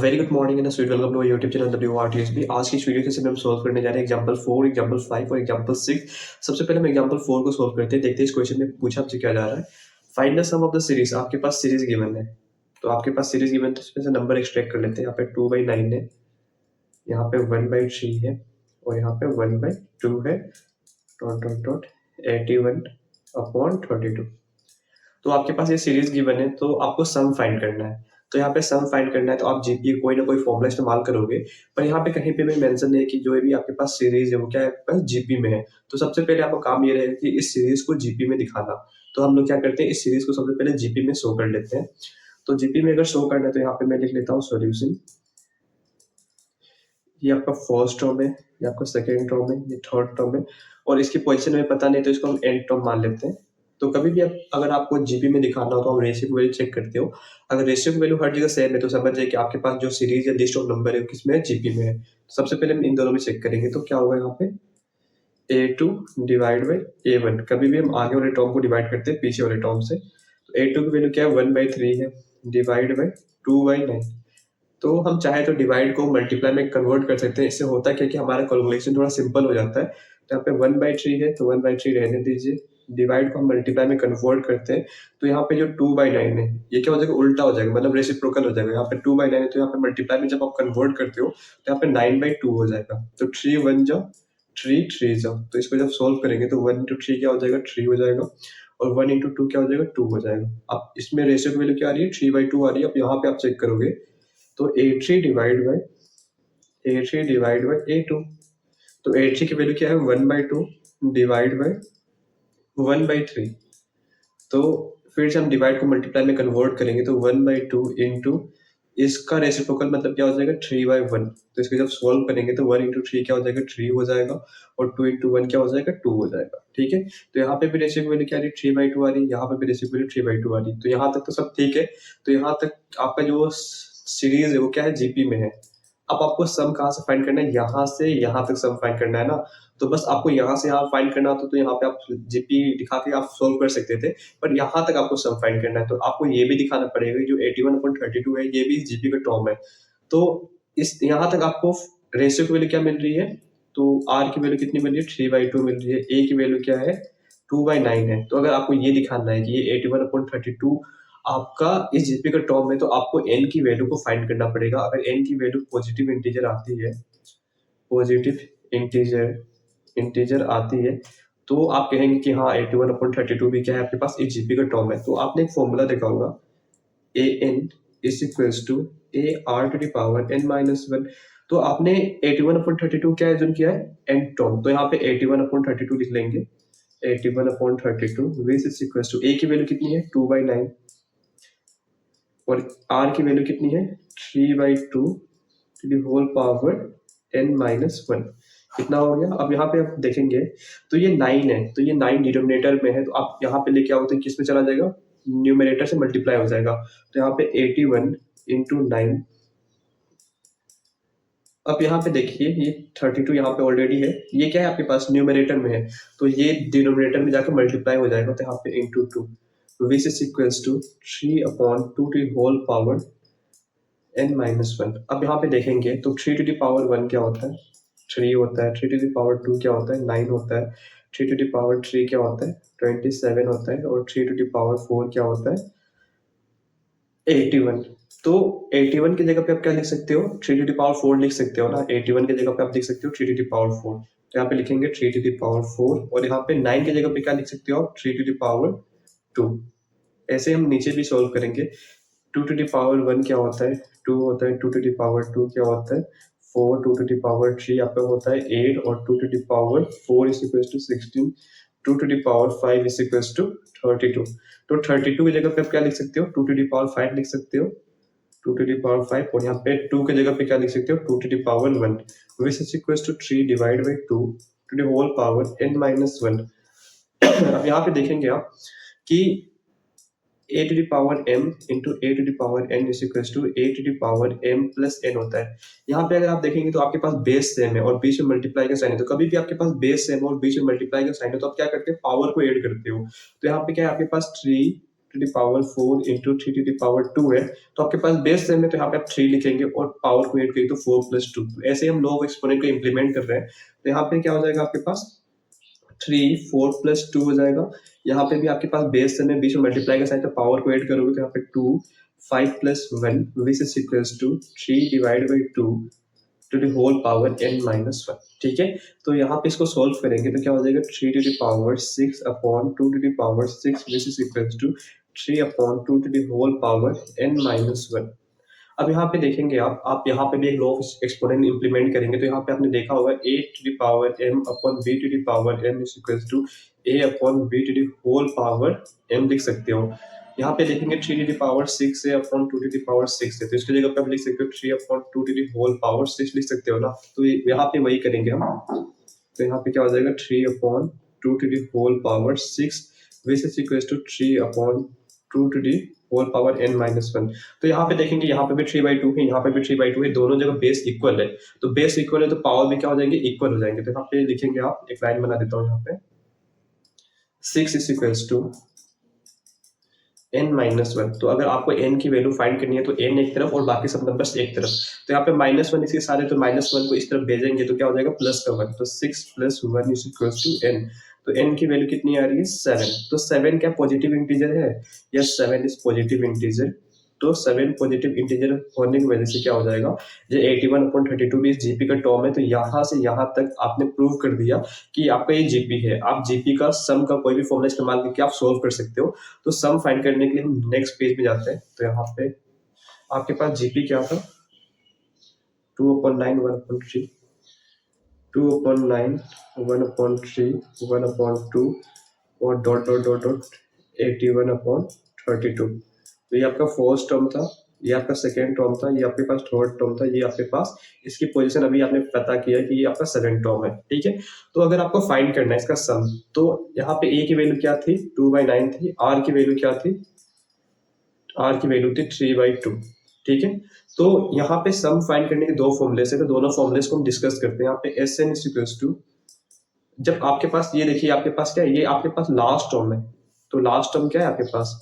Very good morning and sweet welcome to YouTube channel WRTSB। आज की इस video के हम सॉल्व करने जा रहे हैं एग्जांपल 4, एग्जांपल 5 और एग्जांपल 6। सबसे पहले हम एग्जांपल 4 को सॉल्व करते हैं। देखते हैं इस क्वेश्चन में पूछा आपसे क्या जा रहा है। Find the sum of the series. आपके पास सीरीज गिवन है, तो आपके पास सीरीज गिवन है, इसमें से नंबर एक्सट्रैक्ट कर लेते हैं। यहाँ पे 2/9 है, यहाँ पे 1/3 है और यहाँ पे 1/2 है। Dot dot dot 81/32। तो आपके पास ये सीरीज गिवन है, तो आपको सम फाइंड करना है। तो यहाँ पे सम फाइंड करना है, तो आप जीपी कोई ना कोई फॉर्मूला इस्तेमाल करोगे, पर यहाँ पे कहीं पे भी मेंशन है कि जो भी आपके पास सीरीज है वो क्या है, आपके पास जीपी में है। तो सबसे पहले आपका काम ये रहेगा कि इस सीरीज को जीपी में दिखाना। तो हम लोग क्या करते हैं, इस सीरीज को सबसे पहले जीपी में शो कर लेते हैं। तो जीपी में अगर शो करना है तो यहाँ पे मैं लिख लेता हूँ सोल्यूशन। ये आपका फर्स्ट टर्म है, ये आपका सेकेंड टर्म है, ये थर्ड टर्म है, और इसकी पोजीशन में पता नहीं तो इसको हम एंड टर्म मान लेते हैं। तो कभी भी अगर आपको जीपी में दिखाना हो तो आप रेशियो की वैल्यू चेक करते हो। अगर रेशियो की वैल्यू हर जगह सेम है तो समझ जाए कि आपके पास जो सीरीज या लिस्ट ऑफ नंबर है किसमें है, जीपी में है। तो सबसे पहले हम इन दोनों में चेक करेंगे। तो क्या होगा यहाँ पे A2 डिवाइड बाई A1। कभी भी हम आगे वाले टर्म को डिवाइड करते हैं पीछे वाले टर्म से। तो A2 की वैल्यू क्या है, 1/3 है, डिवाइड बाई 2/9। तो हम चाहे तो डिवाइड को मल्टीप्लाई में कन्वर्ट कर सकते हैं। इससे होता क्या कि हमारा कैलकुलेशन थोड़ा सिंपल हो जाता है। तो यहाँ पे 1/3 है तो 1/3 रहने दीजिए। डिवाइड को हम मल्टीप्लाई में कन्वर्ट करते हैं, तो यहाँ पे जो 2/9 है ये क्या हो जाएगा, उल्टा हो जाएगा, मतलब रेसिप्रोकल हो जाएगा। यहाँ पे 2/9 है तो यहाँ पे मल्टीप्लाई में जब आप कन्वर्ट करते हो तो यहाँ पे 9/2 हो जाएगा। तो 3 1 जाओ, 3 3 जाओ। तो इसको जब सोल्व करेंगे तो 1 इंटू 3 क्या हो जाएगा, 3 हो जाएगा, और 1 इंटू 2 क्या हो जाएगा, 2 हो जाएगा। अब इसमें रेशियो की वैल्यू क्या आ रही है, 3/2 आ रही है। अब यहाँ पे आप चेक करोगे तो A3 डिवाइड बाई A2। तो A3 की वैल्यू क्या है, 1/2 डिवाइड बाई 1/3। तो फिर से हम डिवाइड को मल्टीप्लाई में कन्वर्ट करेंगे तो 1/2 इंटू इसका रेसिप्रोकल मतलब क्या हो जाएगा, 3/1। तो इसको जब सॉल्व करेंगे तो 1 इंटू 3 क्या हो जाएगा, 3 हो जाएगा, और 2 इंटू 1 क्या हो जाएगा, 2 हो जाएगा। ठीक है, तो यहाँ पे भी रेशियो की वैल्यू क्या आ रही है, 3/2 आ रही है, यहाँ पे भी रेशियो की वैल्यू 3/2 आ रही है। तो यहाँ तक तो सब ठीक है। तो यहाँ तक आपका जो सीरीज है वो क्या है, जीपी में है। अब आपको सम कहाँ से फाइंड करना है, यहाँ से यहाँ तक सम फाइंड करना है ना। तो बस आपको यहाँ से यहाँ फाइंड करना होता तो यहाँ पे आप जीपी दिखा के आप सोल्व कर सकते थे, पर यहाँ तक आपको सम फाइंड करना है। तो आपको ये भी दिखाना पड़ेगा जो 81/32 है ये भी जीपी का टर्म है। तो इस यहाँ तक आपको रेशियो की वैल्यू क्या मिल रही है, तो आर की वैल्यू कितनी मिल रही है, 3/2 मिल रही है। ए की वैल्यू क्या है, 2/9 है। तो अगर आपको ये दिखाना है कि ये 81/32 आपका इस जीपी का टर्म है, तो आपको एन की वैल्यू को फाइंड करना पड़ेगा। अगर एन की वैल्यू पॉजिटिव इंटीजर आती है, पॉजिटिव इंटीजर इंटीजर आती है, तो आप कहेंगे कि हाँ 81/32 भी क्या है, आपके पास इस जीपी का टर्म है। तो आपने एक फॉर्मूला देखा होगा, A N is equals to A R to the power N minus 1। तो आपने 81/32 क्या एज्यूम किया है, एन टर्म। तो यहाँ पे 81/32 लिख लेंगे। 81/32 विच इज इक्वल्स टू ए की वैल्यू कितनी है, 2/9, और आर की वैल्यू कितनी है, 3/2 to the whole power n minus 1। कितना हो गया। अब यहाँ पे आप देखेंगे तो ये 9 है, तो ये 9 डिनोमिनेटर में है, तो आप यहाँ पे लेके आओ तो किस में चला जाएगा, न्यूमरेटर से मल्टीप्लाई हो जाएगा। तो यहाँ पे 81 इंटू 9। अब यहाँ पे देखिए ये 32 यहाँ पे ऑलरेडी है, ये क्या है आपके पास न्यूमरेटर में है, तो ये डिनोमिनेटर में जाकर मल्टीप्लाई हो जाएगा। तो यहाँ पे into 2 which is equals to 3/2 to whole power n minus 1। अब यहाँ पे देखेंगे तो 3 टू द पावर 1 क्या होता है, 3 होता है। 3 टू द पावर 2 क्या होता है, 9 होता है। 3 टू द पावर 3 क्या होता है, 27 होता है। और 3 टू द पावर 4 क्या होता है, 81। तो 81 की जगह पे आप क्या लिख सकते हो, 3 टू द पावर 4 लिख सकते हो ना। 81 की जगह पे आप लिख सकते हो 3 टू द पावर 4। तो यहाँ पे लिखेंगे 3 टू द पावर 4, और यहाँ पे 9 की जगह पे क्या लिख सकते हो, 3 टू द पावर 2। ऐसे हम नीचे भी सोल्व करेंगे। 2 टू द पावर 1 क्या होता है, 2 होता है। 2 टू द पावर 2 क्या होता है, 4। 2 टू द पावर 3 आपका होता है 8, और 2 to the power 4 is equals to 16। 2 to the power 5 is equals to 32। तो 32 की जगह पे आप क्या लिख सकते हो, 2 टू द पावर 5 लिख सकते हो, 2 टू द पावर 5, और यहाँ पे 2 की जगह पे क्या लिख सकते हो, 2 to the power 1 which is equals to 3 divide by 2 to the whole power n minus 1। अब यहाँ पे देखेंगे आप कि a to the power m into a to the power n is equals to a to the power m plus n होता है। यहाँ पे अगर आप देखेंगे तो आपके पास बेस सेम है और बीच में मल्टीप्लाई का साइन है। तो कभी भी आपके पास बेस सेम और बीच में मल्टीप्लाई का साइन है तो आप क्या करते हैं, पावर को ऐड करते हो। तो यहाँ पे क्या है, आपके पास 3 to the power 4 into 3 to the power 2 है, तो आपके पास बेस सेम है तो यहाँ पे आप 3 लिखेंगे और पावर को ऐड करेंगे तो 4 प्लस 2। ऐसे हम लॉ ऑफ एक्सपोनेंट को इंप्लीमेंट कर रहे हैं, तो यहाँ पे क्या हो जाएगा आपके पास 3 4 प्लस 2 हो जाएगा। यहाँ पे भी आपके पास बेस सेम है, बीच में मल्टीप्लाई का साइन, तो पावर को ऐड करोगे तो यहाँ पे 2 5 plus 1 which is equals to 3 divide by 2 to the whole power n minus 1। ठीक है, तो यहाँ पे इसको सोल्व करेंगे तो क्या हो जाएगा 3 to the power 6 upon 2 to the power 6 which is equals to 3 upon 2 to the whole power n minus 1। अब यहाँ पे देखेंगे आप यहाँ पे भी एक लॉ ऑफ एक्सपोनेंट इंप्लीमेंट करेंगे, तो यहाँ पे आपने देखा होगा a to the power m upon b to the power m is equals to a upon b to the whole power m लिख सकते हो। यहाँ पे देखेंगे 3 टू द पावर 6 है अपॉन 2 टू द पावर 6 है, तो इसकी जगह पे आप लिख सकते हो 3 upon 2 to the whole power 6 लिख सकते हो ना, तो यहाँ पे वही करेंगे हम। तो यहाँ पे क्या हो जाएगा 3 upon 2 to the whole power 6 which is equals to 3 upon 2 to the whole power n minus 1। तो यहाँ पे देखेंगे यहाँ पे भी 3/2 है, यहाँ पे भी 3/2 है, दोनों जगह बेस इक्वल है, तो बेस इक्वल है तो पावर भी क्या हो जाएंगे इक्वल हो जाएंगे। तो यहाँ पे लिखेंगे आप, एक लाइन बना देता हूँ यहाँ पे 6 is equals to n minus 1। तो अगर आपको n की वैल्यू फाइंड करनी है तो n एक तरफ और बाकी सब नंबर्स एक तरफ, तो यहाँ पे -1 इसके सारे, तो -1 को इस तरफ भेजेंगे तो क्या हो जाएगा प्लस का 1, तो 6 plus 1 is equals to n। तो n की वैल्यू कितनी आ रही है 7। तो 7 क्या पॉजिटिव इंटीजर है? Yes, 7 is positive integer. तो 7 पॉजिटिव इंटीजर होने की वजह से क्या हो जाएगा, ये 81/32 भी जीपी का टर्म है, तो यहाँ से यहाँ तक आपने प्रूव कर दिया कि आपका ये जीपी है। आप जीपी का सम का कोई भी फॉर्मूला इस्तेमाल करके आप सोल्व कर सकते हो। तो सम फाइंड करने के लिए हम नेक्स्ट पेज में जाते हैं, तो यहाँ पे आपके पास जीपी क्या था 2/9 1/3 2/9 1/3 1/2 और डॉट डॉट डॉट डॉट 81/32। तो ये आपका फर्स्ट टर्म था, ये आपका सेकेंड टर्म था, ये आपके पास थर्ड टर्म था, ये आपके पास इसकी पोजीशन अभी आपने पता किया कि ये आपका सेकंड टर्म है। ठीक है, तो अगर आपको फाइंड करना है इसका सम, तो यहाँ पे a की वैल्यू क्या थी 2/9 थी, r की वैल्यू क्या थी, r की वैल्यू थी 3/2। ठीक है, तो यहाँ पे सम फाइंड करने के दो फॉर्मुलेस है, तो दोनों फॉर्मुलेस को हम डिस्कस करते हैं। यहाँ पे Sn इज इक्वल्स टू, जब आपके पास ये देखिए आपके पास क्या है, ये आपके पास लास्ट टर्म है, तो लास्ट टर्म क्या है आपके पास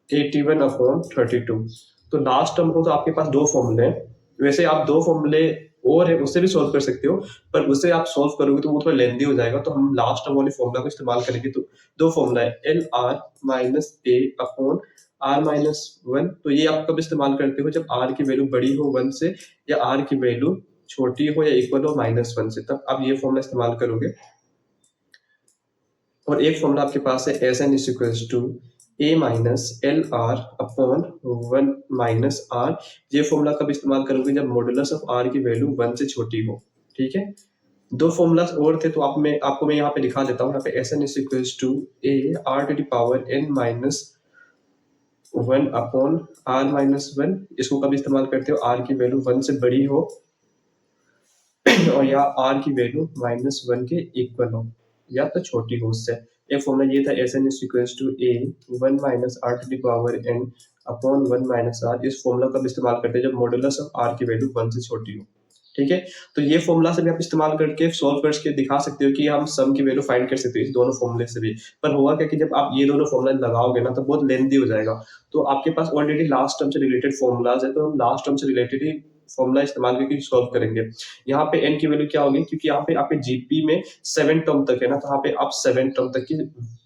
81/32। तो लास्ट टर्म को तो आपके पास दो फॉर्मूले हैं, वैसे आप दो फॉर्मूले और है उससे भी सॉल्व कर सकते हो, पर उससे आप सॉल्व करोगे तो वो थोड़ा लेंदी हो जाएगा, तो हम लास्ट टर्म वाले फॉर्मूला को इस्तेमाल करेंगे। तो दो फॉर्मूला है L R minus A upon R minus 1। तो ये आप कब इस्तेमाल करते हो, जब आर की वैल्यू बड़ी हो 1 से, या आर की वैल्यू छोटी हो या इक्वल हो -1 से, तब आप ये फॉर्मूला इस्तेमाल करोगे। और एक फॉर्मूला आपके पास है S N is equals to A minus L R upon 1 minus R. ये फॉर्मूला कब इस्तेमाल करोगे, जब मॉडुलस ऑफ आर की वैल्यू 1 से छोटी हो। ठीक है, दो फॉर्मूलास और थे, तो आपको मैं यहाँ पे दिखा देता हूँ। यहाँ पे S N is equals to A R to the power n minus 1 upon R minus 1। इसको कब इस्तेमाल करते हो, आर की वैल्यू 1 से बड़ी हो और या आर की वैल्यू -1 के इक्वल हो या तो छोटी हो उससे। एक फॉर्मूला ये था S N is equals to A 1 minus R to the power n upon 1 minus R. इस फॉर्मूला का भी इस्तेमाल करते हैं जब मॉडुलस ऑफ आर की वैल्यू 1 से छोटी हो। ठीक है, तो ये फॉर्मूला से भी आप इस्तेमाल करके सॉल्व करके दिखा सकते हो कि हम सम की वैल्यू फाइंड कर सकते हो इस दोनों फॉर्मूले से भी। पर होगा क्या कि जब आप ये दोनों फॉर्मूला लगाओगे ना तो बहुत लेंथी हो जाएगा, तो आपके पास ऑलरेडी लास्ट टर्म से रिलेटेड फॉर्मूलाज है, तो हम लास्ट टर्म से रिलेटेड ही फॉर्मूला इस्तेमाल करके सॉल्व करेंगे। यहाँ पे n की वैल्यू क्या होगी, क्योंकि यहाँ पे आपके जीपी में 7 टर्म तक है ना, तो यहाँ पे आप 7 टर्म तक की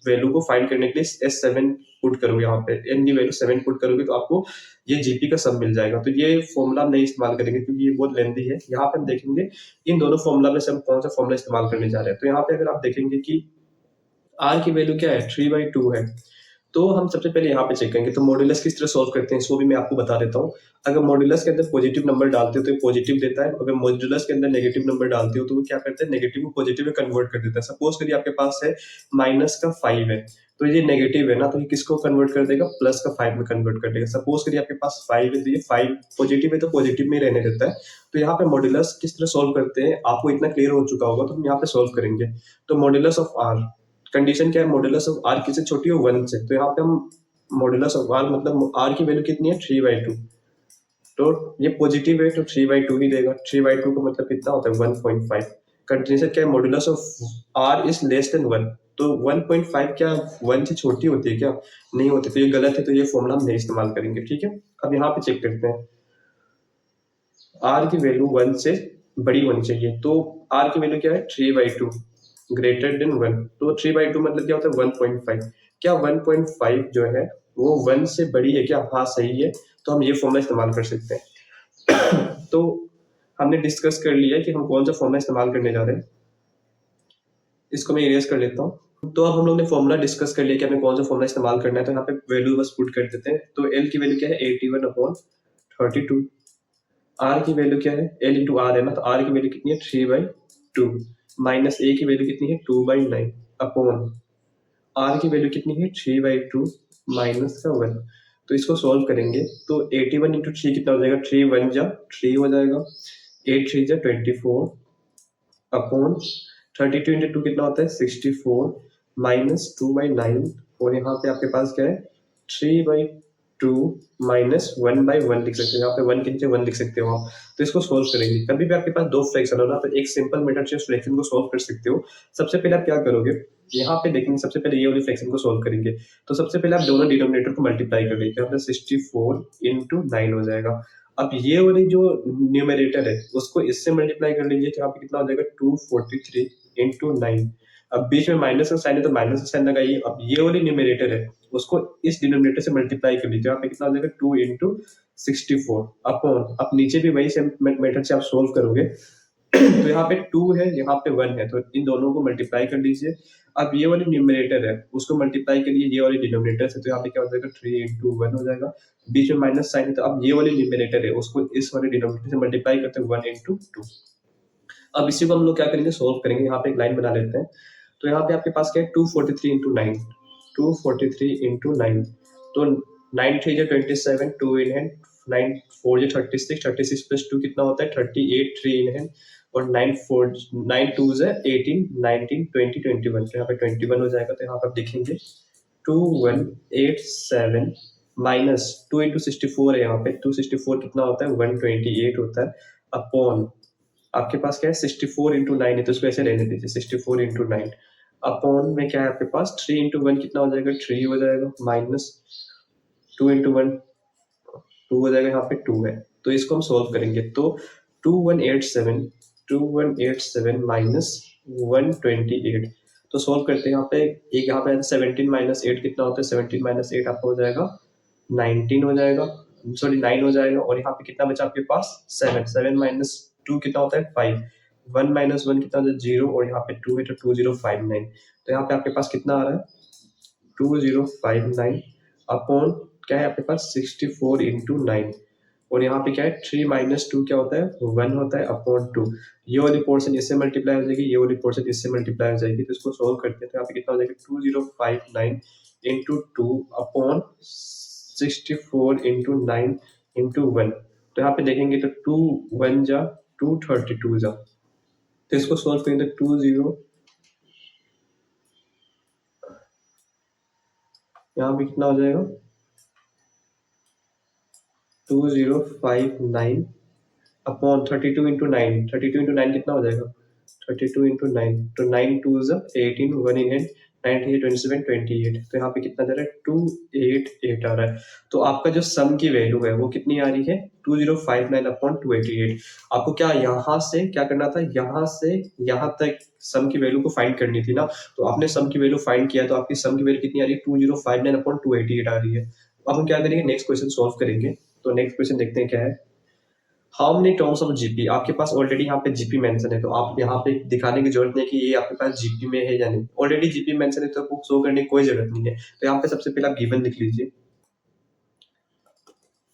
वैल्यू को फाइंड करने के लिए S7 पुट करोगे। यहाँ पे n की वैल्यू 7 पुट करोगे तो आपको ये जीपी का सम मिल जाएगा। तो ये फॉर्मूला हम नहीं इस्तेमाल करेंगे क्योंकि ये बहुत लेंथी है। यहाँ पे हम देखेंगे इन दोनों फॉर्मूला में से हम कौन सा फॉर्मूला इस्तेमाल करने जा रहे हैं। तो यहाँ पे अगर आप देखेंगे कि r की वैल्यू क्या है 3/2 है, तो हम सबसे पहले यहाँ पे चेक करेंगे। तो मॉड्यूलस किस तरह सॉल्व करते हैं इसको भी मैं आपको बता देता हूँ। अगर मॉड्यूलस के अंदर पॉजिटिव नंबर डालते हो तो ये पॉजिटिव देता है, अगर मॉड्यूलस के अंदर नेगेटिव नंबर डालते हो तो वो क्या करते हैं, नेगेटिव को पॉजिटिव में कन्वर्ट कर देता है। सपोज करिए आपके पास है -5 है, तो ये नेगेटिव है ना, तो ये किसको कन्वर्ट कर देगा, +5 में कन्वर्ट कर देगा। सपोज करिए आपके पास 5 है, तो ये 5 पॉजिटिव है तो पॉजिटिव में ही रहने देता है। तो यहाँ पे मॉड्यूलस किस तरह सॉल्व करते हैं आपको इतना क्लियर हो चुका होगा, तो हम यहाँ पे सॉल्व करेंगे। तो मॉड्यूलस ऑफ आर, कंडीशन क्या है, मॉड्यूलस ऑफ आर किससे छोटी हो 1 से, तो यहाँ पे हम मॉड्यूलस ऑफ आर मतलब आर की वैल्यू कितनी है 3/2, तो ये पॉजिटिव है तो 3/2 ही देगा। 3/2 का मतलब कितना होता है 1.5। कंडीशन क्या है, modulus of R is less than 1, तो 1.5 क्या 1 से छोटी होती है क्या? नहीं होती, तो ये गलत है, तो ये फॉर्मूला हम नहीं इस्तेमाल करेंगे। ठीक है, अब यहाँ पे चेक करते हैं, r की वैल्यू 1 से बड़ी होनी चाहिए, तो r की वैल्यू क्या है 3/2 ग्रेटर देन 1, तो 3/2 मतलब क्या होता है 1.5। क्या 1.5 जो है वो 1 से बड़ी है क्या? हाँ सही है, तो हम ये फॉर्मूला इस्तेमाल कर सकते हैं। तो हमने डिस्कस कर लिया है कि हम कौन सा फॉर्मूला इस्तेमाल करने जा रहे हैं। इसको मैं इरेज कर लेता हूँ। तो अब हम लोग ने फॉर्मूला डिस्कस कर लिया कि हमें कौन सा फॉर्मूला इस्तेमाल करना है, तो यहाँ पे वैल्यू बस पुट कर देते हैं। तो एल की वैल्यू क्या है 81/32, आर की वैल्यू क्या है, एल इंटू आर है ना, तो आर की वैल्यू कितनी है 3/2, माइनस ए की वैल्यू कितनी है 2/9 अपॉन आर की वैल्यू कितनी है 3/2 माइनस का 1। तो इसको सॉल्व करेंगे तो 81 इंटू 3 कितना हो जाएगा, 3 1 जा 3 हो जाएगा, 8 3 जा 24 अपॉन 32 इंटू 2 कितना होता है 64 माइनस 2/9, और यहाँ पे आपके पास क्या है 3/2 माइनस 1/1 लिख सकते हो, यहाँ पे 1 के नीचे 1 लिख सकते हो आप। तो इसको सोल्व करेंगे, कभी भी आपके पास दो फ्रैक्शन हो ना, तो एक सिंपल मेथड से उस फ्रैक्शन को सोल्व कर सकते हो। सबसे पहले आप क्या करोगे, यहाँ पे देखेंगे, सबसे पहले ये वाली फ्रैक्शन को सोल्व करेंगे, तो सबसे पहले आप दोनों डिनोमिनेटर को मल्टीप्लाई कर लेते हैं, 64 इंटू 9 हो जाएगा। अब ये वाली जो न्यूमरेटर है उसको इससे मल्टीप्लाई कर लीजिए, तो यहाँ पे कितना हो जाएगा 243 इंटू 9। अब बीच में माइनस का साइन है तो माइनस का साइन लगाइए। अब ये वाली न्यूमरेटर है उसको इस डिनोमिनेटर से मल्टीप्लाई कर लीजिए, यहाँ पे कितना हो जाएगा 2 इंटू 64 अपॉन, अब नीचे भी वही सेम मेथड से आप सोल्व करोगे। तो यहाँ पे 2 है, यहाँ पे 1 है, तो इन दोनों को मल्टीप्लाई कर लीजिए। अब ये वाली न्यूमरेटर है उसको मल्टीप्लाई करिए ये वाली डिनोमिनेटर से, तो यहाँ पे क्या हो जाएगा 3 इंटू 1 हो जाएगा, बीच में माइनस साइन है, तो अब ये वाली न्यूमरेटर है उसको इस वाले डिनोमिनेटर से मल्टीप्लाई करते हैं 1 इंटू 2। अब इसी को हम लोग क्या करेंगे सोल्व करेंगे, यहाँ पे एक लाइन बना लेते हैं। तो यहाँ पे आपके पास क्या है 243 इंटू 9, 243 इंटू 9, तो 9 3 जो 27, 2 इन हैंड, 9 4 जो 36, 36 प्लस 2 कितना होता है 38, 3 इन हैंड, और 9 2 जो 18, 19 20 21, तो यहाँ पे 21 हो जाएगा। तो यहाँ पे आप देखेंगे 2187 माइनस 2 इंटू 64 है, यहाँ पे 264 कितना होता है 128 होता है, अपॉन आपके पास क्या है 64 इंटू 9 है, तो इसको ऐसे रहने दीजिए 64 इंटू 9 अपॉन में क्या है आपके पास 3 इंटू 1 कितना हो जाएगा 3 हो जाएगा, माइनस 2 इंटू 1 2 हो जाएगा, यहाँ पे 2 है, तो इसको हम सोल्व करेंगे। तो 2187 माइनस 128, तो सोल्व करते हैं। यहाँ पे एक यहाँ पे 17 माइनस 8 कितना होता है 17 माइनस 8 आपका हो जाएगा 19 हो जाएगा, सॉरी 9 हो जाएगा, और यहाँ पे कितना बचा आपके पास 7, 7 माइनस 2 कितना होता है 5, 1 माइनस 1 कितना होता है 0, और यहाँ पे 2 है तो 2059, तो यहाँ पे आपके पास कितना आ रहा है 2059 अपॉन क्या है आपके पास 64 इंटू 9, और यहाँ पे क्या है 3 माइनस 2 क्या होता है 1 होता है अपॉन 2, ये वाली पोर्शन इससे मल्टीप्लाई हो जाएगी, ये वाली पोर्शन इससे मल्टीप्लाई हो जाएगी, तो इसको सोल्व करते हैं। तो यहाँ पे कितना हो जाएगा 2059 इंटू 2 अपॉन 64 इंटू 9 इंटू 1, तो यहाँ पे देखेंगे तो 2 1 जा 232 जा, तो इसको सोल्व करेंगे तो 20 यहाँ पे कितना हो जाएगा 2059 अपॉन 32 इंटू 9, 32 इंटू 9 कितना हो जाएगा 32 इंटू 9, तो 9 टू 18, 1 इन हैंड, 9 27 28, तो यहाँ पे कितना जा रहा है 288 आ रहा है। तो आपका जो सम की वैल्यू है वो कितनी आ रही है 2059 अपॉन 288। आपको क्या यहाँ से क्या करना था, यहाँ से यहाँ तक सम की वैल्यू को फाइंड करनी थी ना, तो आपने सम की वैल्यू फाइंड किया, तो आपकी सम की वैल्यू कितनी आ रही है 2059 अपॉन 288 आ रही है। अब हम क्या करेंगे नेक्स्ट क्वेश्चन सोल्व करेंगे। तो नेक्स्ट क्वेश्चन देखते हैं क्या है, how many terms of GP, आपके पास ऑलरेडी यहाँ पे जीपी मेंशन है, तो आप यहाँ पे दिखाने की जरूरत नहीं है कि ये आपके पास जीपी में है या नहीं, ऑलरेडी जीपी मेंशन है तो आपको शो करने की कोई जरूरत नहीं है। तो यहाँ पे सबसे पहले आप गिवन लिख लीजिए।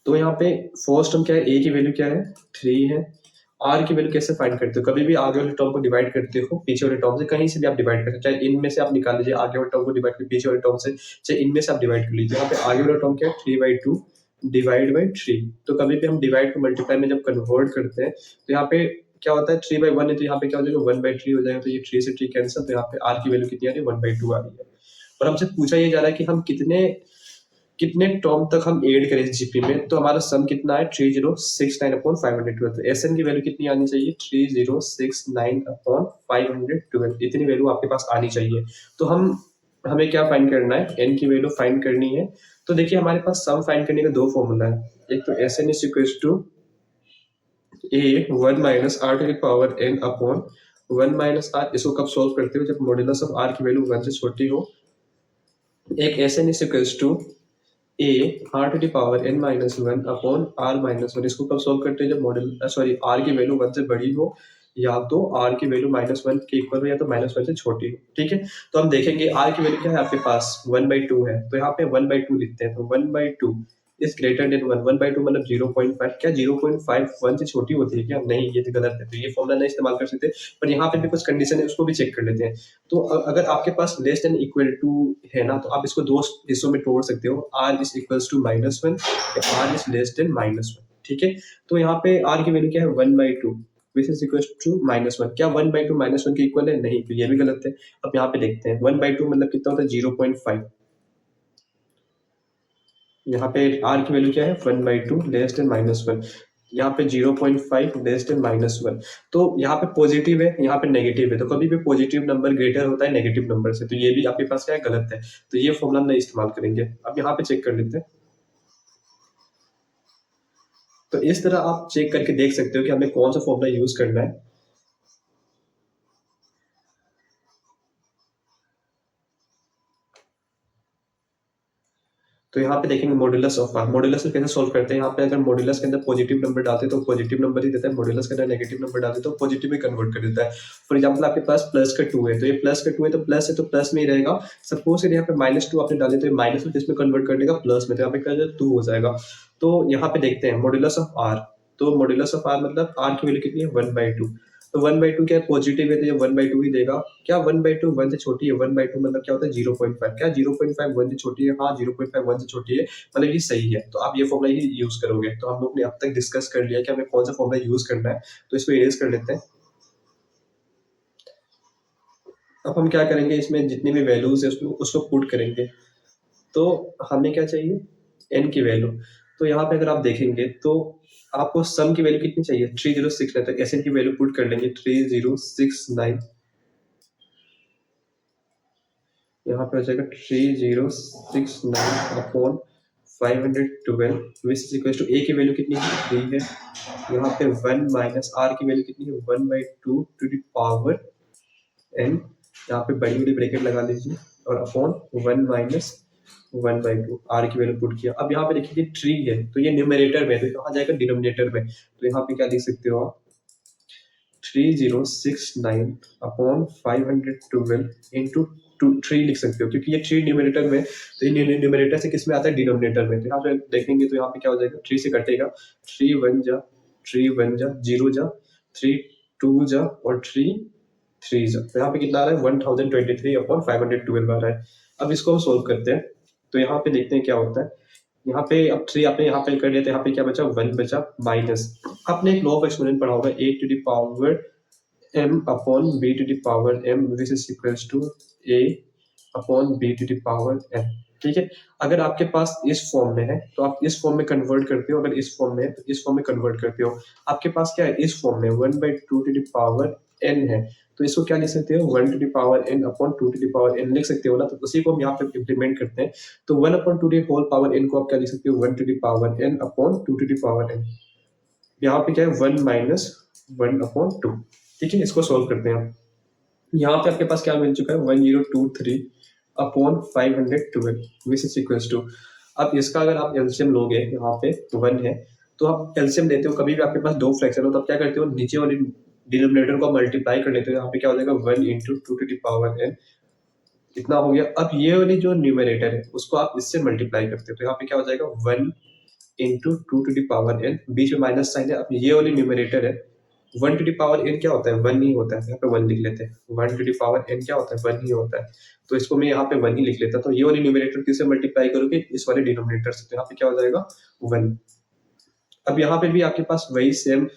तो यहाँ पे फर्स्ट टर्म क्या है, ए की वैल्यू क्या है 3 है। आर की वैल्यू कैसे फाइंड करते हो, कभी भी आगे वाले टर्म को डिवाइड करते हो पीछे वाले टर्म से, कहीं से भी आप डिवाइड करते हो, चाहे इनमें से आप निकाल लीजिए आगे वाले टर्म को डिवाइड कर पीछे वाले टर्म से, चाहे इनमें से आप डिवाइड कर लीजिए। यहाँ पे आगे वाला टर्म क्या है 3/2 डिवाइड बाई 3, तो कभी भी हम डिवाइड को मल्टीप्लाई में जब कन्वर्ट करते हैं तो यहाँ पे क्या होता है 3/1 है, तो यहाँ पे क्या हो जाएगा 1/3 हो जाएगा, तो ये 3 से 3 कैंसिल, तो यहाँ पे आर की वैल्यू कितनी आ रही है 1/2 आ रही है। और हमसे पूछा ये जा रहा है कि हम कितने कितने टर्म तक हम ऐड करें जीपी में, तो हमारा सम कितना है 3069 अपॉन 512, तो एस एन की वैल्यू कितनी आनी चाहिए 3069 अपॉन 512, इतनी वैल्यू आपके पास आनी चाहिए। तो हमें क्या फाइंड करना है, n की वैल्यू फाइंड करनी है। तो देखिए हमारे पास सम फाइंड करने का दो फॉर्मूला है, एक तो S N is equal to A 1 - r⁴n/1 - r। इसको कब सॉल्व करते हो, जब मॉड्यूलस ऑफ r की वैल्यू 1 से छोटी हो। एक S N is equal to A r⁻n - 1/r-1। इसको कब सॉल्व करते हैं, जब r की वैल्यू 1 से बड़ी हो, या तो r की वैल्यू -1 के इक्वल हो, या तो -1 से छोटी हो। ठीक है, तो हम देखेंगे r की वैल्यू क्या है आपके पास 1/2 है, तो यहाँ पे 1/2 लिखते हैं। तो 1/2 इज ग्रेटर देन 1। 1/2 मतलब 0.5। क्या 0.5 1 से छोटी होती है क्या? नहीं, ये तो गलत है, तो ये फॉर्मूला नहीं इस्तेमाल कर सकते। पर यहाँ पे भी कुछ कंडीशन है, उसको भी चेक कर लेते हैं। तो अगर आपके पास लेस देन इक्वल टू है ना, तो आप इसको दो हिस्सों में तोड़ सकते हो, r इज इक्वल्स टू -1 या r इज लेस देन -1। ठीक है, तो यहाँ पे r की वैल्यू क्या है 1/2 विच इज इक्वल टू -1। क्या 1/2 -1 के इक्वल है? नहीं, तो ये भी गलत है। अब यहाँ पे देखते हैं 1/2 मतलब कितना होता है 0.5। यहाँ पे r की वैल्यू क्या है 1/2 लेस देन -1, यहाँ पे 0.5 लेस देन -1। तो यहाँ पे पॉजिटिव है, यहाँ पे नेगेटिव है, तो कभी भी पॉजिटिव नंबर ग्रेटर होता है नेगेटिव नंबर से, तो ये भी आपके पास क्या है गलत है, तो ये फॉर्मूला नहीं इस्तेमाल करेंगे। अब यहाँ पे चेक कर लेते हैं। तो इस तरह आप चेक करके देख सकते हो कि हमें कौन सा फॉर्मूला यूज करना है। तो यहाँ पे देखेंगे मॉड्यूलस ऑफ r। मॉड्यूलस कैसे सॉल्व करते हैं, यहाँ पे अगर मॉड्यूलस के अंदर पॉजिटिव नंबर डालते हैं तो पॉजिटिव नंबर ही देता है, मॉड्यूलस के अंदर नेगेटिव नंबर डालते हैं तो पॉजिटिव में कन्वर्ट कर देता है। फॉर एग्जांपल आपके पास प्लस का 2 है, तो ये प्लस का 2 है, तो प्लस है तो प्लस में ही रहेगा। सपोज यहाँ पे -2 आपने डाले, तो ये माइनस में किसमें कन्वर्ट कर देगा, प्लस में, तो यहाँ पे क्या 2 हो जाएगा। तो यहाँ पे देखते हैं मॉड्यूलस ऑफ r। तो मॉड्यूलस ऑफ r मतलब r की वैल्यू कितनी है 1/2। तो 1/2 क्या है पॉजिटिव है, तो ये 1/2 ही देगा। क्या 1/2 1 से छोटी है, 1/2 मतलब क्या होता है 0.5। क्या 0.5 1 से छोटी है? हाँ 0.5 1 से छोटी है, मतलब ये सही है, तो आप ये फॉर्मूला ही यूज करोगे। तो हम लोग ने अब तक डिस्कस कर लिया कि हमें कौन सा फॉर्मूला यूज करना है, तो इसको इरेज कर लेते हैं। अब हम क्या करेंगे, इसमें जितनी भी वैल्यूज है उसको पुट करेंगे। तो हमें क्या चाहिए, n की वैल्यू। तो यहाँ पे अगर आप देखेंगे तो आपको सम की वैल्यू कितनी चाहिए 3069, तो एस एन की वैल्यू पुट कर लेंगे 3069। यहाँ पे हो जाएगा 3069/512 विच इज इक्वल टू ए की वैल्यू कितनी है 3 है। यहाँ पे 1 माइनस आर की वैल्यू कितनी है 1/2 टू द पावर n। यहाँ पे बड़ी बड़ी ब्रैकेट लगा लीजिए और अपॉन 1 माइनस 1/2 आर की वैल्यू पुट किया। अब यहाँ पे देखिए ट्री है, तो ये न्यूमरेटर में, तो कहाँ जाएगा डिनोमिनेटर में। तो यहाँ पे क्या लिख सकते हो आप 3069/512 इंटू 3 लिख सकते हो, क्योंकि ये 3 न्यूमरेटर में, तो ये न्यूमरेटर से किस में आता है डिनोमिनेटर में। तो यहाँ पे देखेंगे तो यहाँ पे क्या हो जाएगा 3 से कटेगा, 3 1 जा 0 जा 3 2 जा और 3 3 जा, तो यहाँ पे कितना आ रहा है 1023/512 आ रहा है। अब इसको हम सोल्व करते हैं, तो यहाँ पे देखते हैं क्या होता है। यहाँ पे अब 3 आपने यहाँ पे कर लिया, तो यहाँ पे क्या बचा 1 बचा माइनस। आपने एक लॉ ऑफ एक्सपोनेंट पढ़ा होगा a to the power m upon b to the power m which is equals to a upon b to the power m। ठीक है, अगर आपके पास इस फॉर्म में है तो आप इस फॉर्म में कन्वर्ट करते हो, अगर इस फॉर्म में है तो इस फॉर्म में कन्वर्ट करते हो। आपके पास क्या है इस फॉर्म में 1/2 टू द पावर n है, तो इसको क्या लिख सकते हो 1 to the power n upon 2 to the power n लिख सकते हो ना। तो उसी को हम यहाँ पे इम्प्लीमेंट करते हैं। तो 1/2 होल पावर n को आप क्या लिख सकते हो 1 to the power n upon 2 to the power n। यहाँ पे क्या है 1 माइनस 1/2। ठीक है, इसको सोल्व करते हैं हम। यहाँ पे आपके पास क्या मिल चुका है 1023/512 विच इज इक्वल्स टू। अब इसका अगर आप एलसीएम लोगे, यहाँ पे 1 है, तो आप एलसीएम लेते हो, कभी भी आपके पास दो फ्रैक्शन हो तो आप क्या करते हो नीचे वाली डिनोमिनेटर को मल्टीप्लाई कर लेते हो। यहाँ पे क्या हो जाएगा 1 into 2 to the power n, इतना हो गया। अब ये वाली जो न्यूमरेटर है उसको आप इससे मल्टीप्लाई करते हो, तो यहाँ पे क्या हो जाएगा 1 into 2 to the power n, बीच में माइनस साइन है। अब ये वाली न्यूमरेटर है 1 टू द पावर n क्या होता है 1 ही होता है, यहाँ पे 1 लिख लेते हैं। 1 टू द पावर n क्या होता है 1 ही होता है, तो इसको मैं यहाँ पे 1 ही लिख लेता हूँ। तो ये वाली न्यूमरेटर किससे मल्टीप्लाई करोगे इस वाले डिनोमिनेटर से, तो यहाँ पे क्या हो जाएगा 1। अब यहाँ पे भी आपके पास वही सेम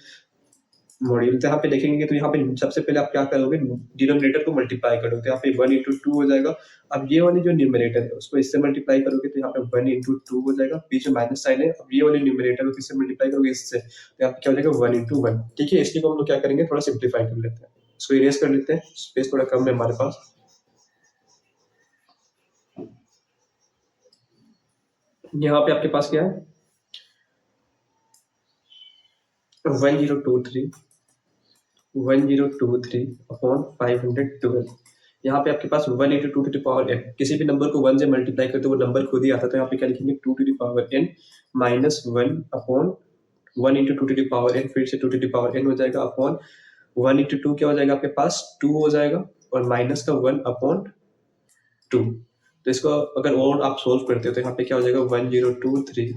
मॉड्यूल, तो यहाँ पे देखेंगे तो यहाँ पे सबसे पहले आप क्या करोगे डिनोमिनेटर को मल्टीप्लाई करोगे, तो यहाँ पे 1 इंटू 2 हो जाएगा। अब ये वाली जो न्यूमरेटर है उसको इससे मल्टीप्लाई करोगे, तो यहाँ पे 1 इंटू 2 हो जाएगा, बीच में माइनस साइन है। अब ये वाली न्यूमरेटर को किससे मल्टीप्लाई करोगे इससे, तो यहाँ पे क्या हो जाएगा 1 इंटू 1। ठीक है, इसलिए को हम लोग क्या करेंगे थोड़ा सिंप्लीफाई कर लेते हैं। इसको इरेज कर लेते हैं, स्पेस थोड़ा कम है हमारे पास। यहाँ पे आपके पास क्या है 1023 अपॉन 512। यहाँ पे आपके पास 1 into two to the power N, किसी भी नंबर को 1 से मल्टीप्लाई करते वो नंबर खुद ही आता है। तो यहाँ पे क्या लिखेंगे 2 to the power N minus 1 upon 1 into two to the power N, फिर से 2 टू द पावर एन हो जाएगा, अपॉन 1 इंटू टू क्या हो जाएगा आपके पास 2 हो जाएगा, और माइनस का 1 अपॉन 2। तो इसको अगर और आप सोल्व करते हो तो यहाँ पे क्या हो जाएगा 1023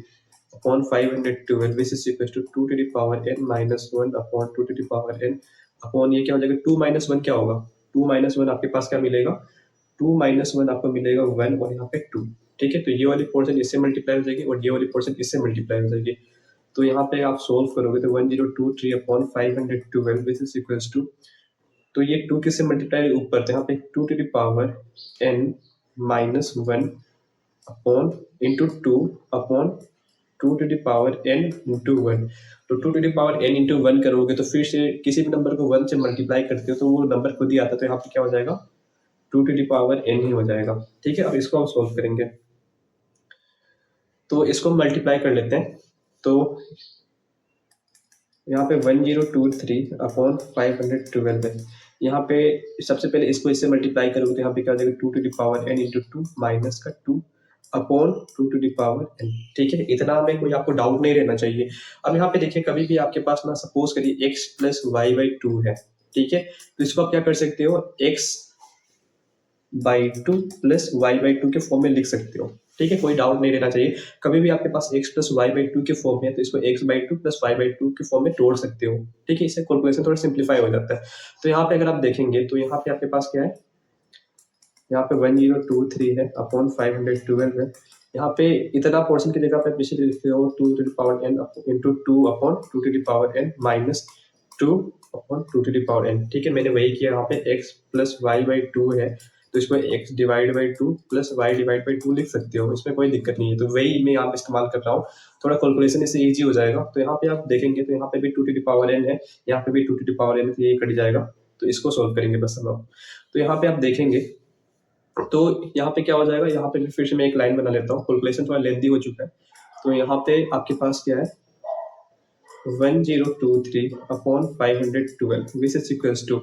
upon 512 which is equal to 2 to the power N minus 1 upon 2 to the power N upon ये क्या हो जाएगा 2 माइनस 1 क्या होगा 2 माइनस 1 आपके पास क्या मिलेगा 2 माइनस 1 आपको मिलेगा 1 और यहाँ पे 2। ठीक है, तो ये वाली पोर्शन इससे मल्टीप्लाई हो जाएगी और ये वाली पोर्शन इससे मल्टीप्लाई हो जाएगी। तो यहाँ पे आप सोल्व करोगे तो 1023 upon 512 which is equal to, तो ये 2 किससे मल्टीप्लाई ऊपर, तो यहाँ पे 2 to the power n minus 1 upon into 2 upon 2 to the power n into 1। तो 2 to the power n into 1 करोगे तो फिर से किसी भी नंबर को 1 से मल्टीप्लाई करते हो तो वो नंबर खुद ही आता है। तो यहाँ पे क्या हो जाएगा 2 टू द पावर n ही हो जाएगा। ठीक है, अब इसको हम सोल्व करेंगे, तो इसको मल्टीप्लाई कर लेते हैं। तो यहाँ पे 1023 अपॉन 512 है। यहाँ पे सबसे पहले इसको इससे मल्टीप्लाई करोगे तो यहाँ पे क्या हो जाएगा 2 to the power n into 2 minus का 2 upon 2 to the power n। ठीक है, इतना में कोई आपको डाउट नहीं रहना चाहिए। अब यहाँ पे देखिए कभी भी आपके पास ना सपोज करिए x प्लस वाई बाई 2 है। ठीक है, तो इसको आप क्या कर सकते हो x by 2 plus Y by 2 के फॉर्म में लिख सकते हो। ठीक है, कोई डाउट नहीं रहना चाहिए। कभी भी आपके पास x प्लस वाई बाई 2 के फॉर्म में है तो इसको x by 2 plus Y by 2 के फॉर्म में तोड़ सकते हो। ठीक है, इससे कैलकुलेशन थोड़ा सिंप्लीफाई हो जाता है। तो यहाँ पे अगर आप देखेंगे तो यहाँ पे आपके पास क्या है, यहाँ पे 1023 है अपॉन 512 है। यहाँ पे इतना पोर्शन की जगह पे पीछे लिखते हो 2 to the power n into 2 upon 2 to the power n minus 2 upon 2 to the power n। ठीक है, मैंने वही किया। यहाँ पे x प्लस वाई बाई 2 है तो इसको x divide by 2 plus Y divide by 2 लिख सकते हो, इसमें कोई दिक्कत नहीं है। तो वही मैं यहाँ पे इस्तेमाल कर रहा हूँ, थोड़ा कैलकुलेशन इससे ईजी हो जाएगा। तो यहाँ पे आप देखेंगे तो यहाँ पे भी 2 टू द पावर n है, यहाँ पे भी 2 टू द पावर n, ये कट जाएगा। तो इसको सोल्व करेंगे बस हम लोग। तो यहाँ पे आप देखेंगे तो यहाँ पे क्या हो जाएगा, यहाँ पे फिर से मैं एक लाइन बना लेता हूँ, कैलकुलेशन थोड़ा लेंदी हो चुका है। तो यहाँ पे आपके पास क्या है 1023 upon 512 which is equals to,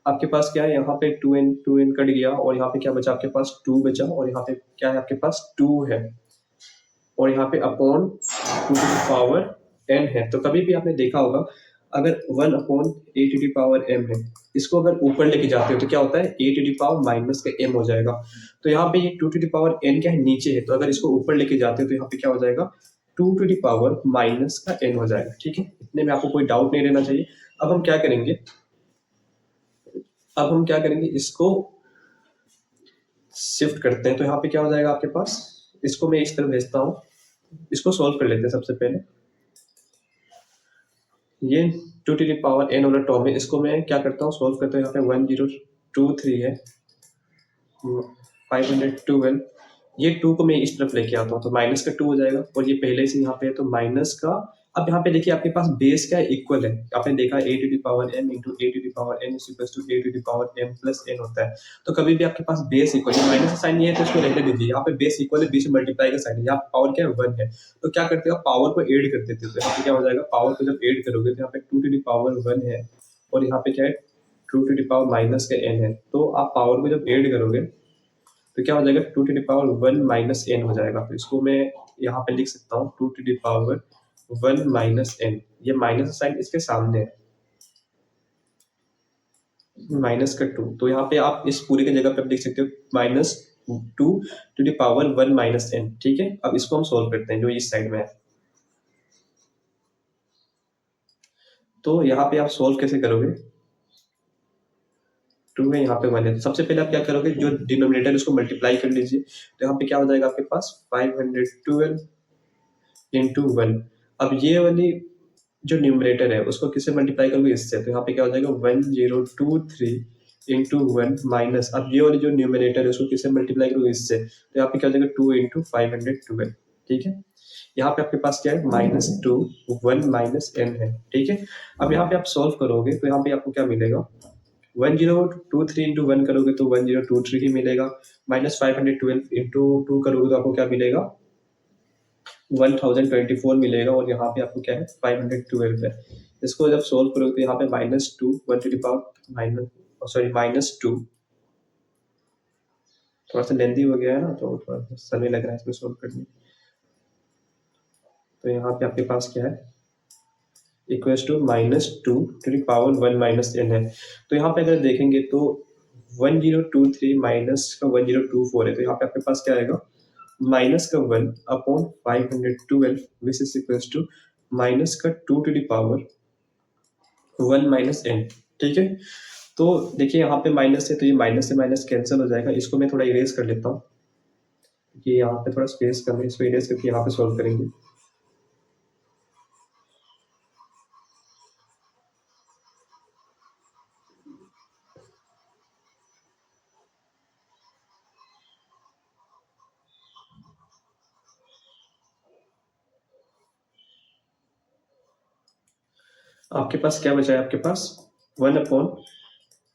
आपके पास क्या है यहाँ पे 2n कट गया और यहाँ पे क्या बचा आपके पास 2 बचा, और यहाँ पे क्या है आपके पास 2 है, और यहाँ पे upon 2 to the power n है। तो कभी भी आपने देखा होगा अगर 1 upon A to the power m है, इसको अगर ऊपर लेके जाते हो तो क्या होता है ए टू द पावर माइनस का m हो जाएगा। तो यहाँ पे ये 2 टू द पावर n क्या है नीचे है, तो अगर इसको ऊपर लेके जाते हो तो यहाँ पे क्या हो जाएगा 2 टू द पावर माइनस का n हो जाएगा। ठीक है, इतने में आपको कोई डाउट नहीं रहना चाहिए। अब हम क्या करेंगे, इसको शिफ्ट करते हैं। तो यहाँ पे क्या हो जाएगा आपके पास, इसको मैं इस तरफ भेजता हूँ, इसको सोल्व कर लेते हैं। सबसे पहले ये 2 टू द पावर n वाला टर्म है, इसको मैं क्या करता हूँ सोल्व करता हूँ। यहाँ पे 1023 है 512, ये 2 को मैं इस तरफ लेके आता हूँ तो माइनस का 2 हो जाएगा, और ये पहले से यहाँ पे है तो माइनस का। अब यहाँ पे देखिए आपके पास बेस क्या है इक्वल है, आपने देखा a to the power m into a to the power n is equal to a to the power m plus n होता है। तो कभी भी आपके पास बेस इक्वल है, माइनस का साइन ये है तो इसको रहने दीजिए। यहाँ पे बेस इक्वल है, बीच में मल्टीप्लाई का साइन है, यहाँ पावर क्या है 1 है। तो क्या करते हो पावर को ऐड कर देते हो, तो यहाँ पे क्या हो जाएगा पावर को जब ऐड करोगे तो यहाँ पे 2 टू द पावर 1 है और यहाँ पे क्या है 2 टू द पावर माइनस का n है। तो आप पावर को जब ऐड करोगे तो क्या हो जाएगा 2 to the power 1 minus n हो जाएगा। तो इसको मैं यहाँ पे लिख सकता हूँ 2 to the power 1 minus n, ये माइनस साइन इसके सामने है माइनस का 2। तो यहाँ पे आप इस पूरे की जगह पे आप लिख सकते हो minus 2 to the power 1 minus n। ठीक है, अब इसको हम सोल्व करते हैं जो इस साइड में है। तो यहाँ पे आप सोल्व कैसे करोगे, 2 है यहाँ पे 1 है, तो सबसे पहले आप क्या करोगे जो डिनोमिनेटर उसको मल्टीप्लाई कर लीजिए। तो यहाँ पे क्या हो जाएगा आपके पास 512 इंटू 1। अब ये वाली जो न्यूमरेटर है उसको किससे मल्टीप्लाई करोगे इससे, तो यहाँ पे क्या हो जाएगा 1023 इंटू 1 माइनस, अब ये वाली जो न्यूमरेटर है उसको किससे मल्टीप्लाई करोगे इससे, तो यहाँ पे क्या हो जाएगा 2 इंटू 512। ठीक है, यहाँ पे आपके पास क्या है माइनस 2 1 माइनस n है। ठीक है, अब यहाँ पे आप सॉल्व करोगे तो यहाँ पे आपको क्या मिलेगा 1023 इंटू 1 करोगे तो 1023 ही मिलेगा, माइनस 512 इंटू 2 करोगे तो आपको क्या मिलेगा, 1024 मिलेगा, और यहाँ पे आपको क्या है 512 है। इसको जब सोल्व करोगे तो यहाँ पे -2 1 to the power minus sorry -2, थोड़ा सा लेंदी हो गया है ना, तो थोड़ा सा समय लग रहा है इसमें सोल्व करने। तो यहाँ पे आपके पास क्या है, equals to -2 to the power 1 minus n है। तो यहाँ पे अगर देखेंगे तो 1023 माइनस का 1024 है, तो यहाँ पे आपके पास क्या आएगा, माइनस का 1 upon 512 which is equals to minus का 2 to the power 1 minus n। ठीक है, तो देखिए यहाँ पे माइनस है तो ये माइनस से माइनस कैंसिल हो जाएगा। इसको मैं थोड़ा इरेज कर लेता हूँ, कि यहाँ पे थोड़ा स्पेस कम है, इसको इरेज करके यहाँ पे सॉल्व करेंगे। आपके पास क्या बचा है, आपके पास 1 upon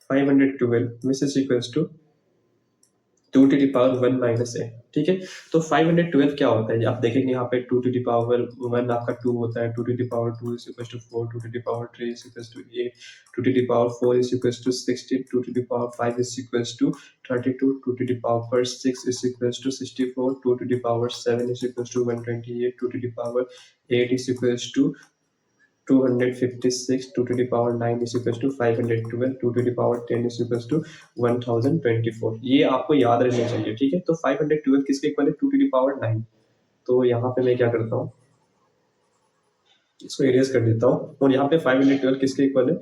512 which is equals to 2 to the power 1 minus A. ठीक है, तो 512 क्या होता है, आप देखेंगे यहाँ पे 2 टू द पावर 1 आपका 2 होता है, 2 to the power 2 is equals to 4, 2 to the power 3 is equals to 8, 2 to the power 4 is equals to 16, 2 to the power 5 is equals to 32, 2 to the power 6 is equals to 64, 2 to the power 7 is equals to 128, 2 to the power 8 is equals to 256, 2 to the power 9 is equals to 512, 2 to the power 10 is equals to 1024। ये आपको याद रहना चाहिए। ठीक है, तो 512 किसके equal है, 2 to the power 9। तो यहाँ पे मैं क्या करता हूँ, इसको एरियस कर देता हूँ, और यहाँ पे 512 किसके इक्वल है,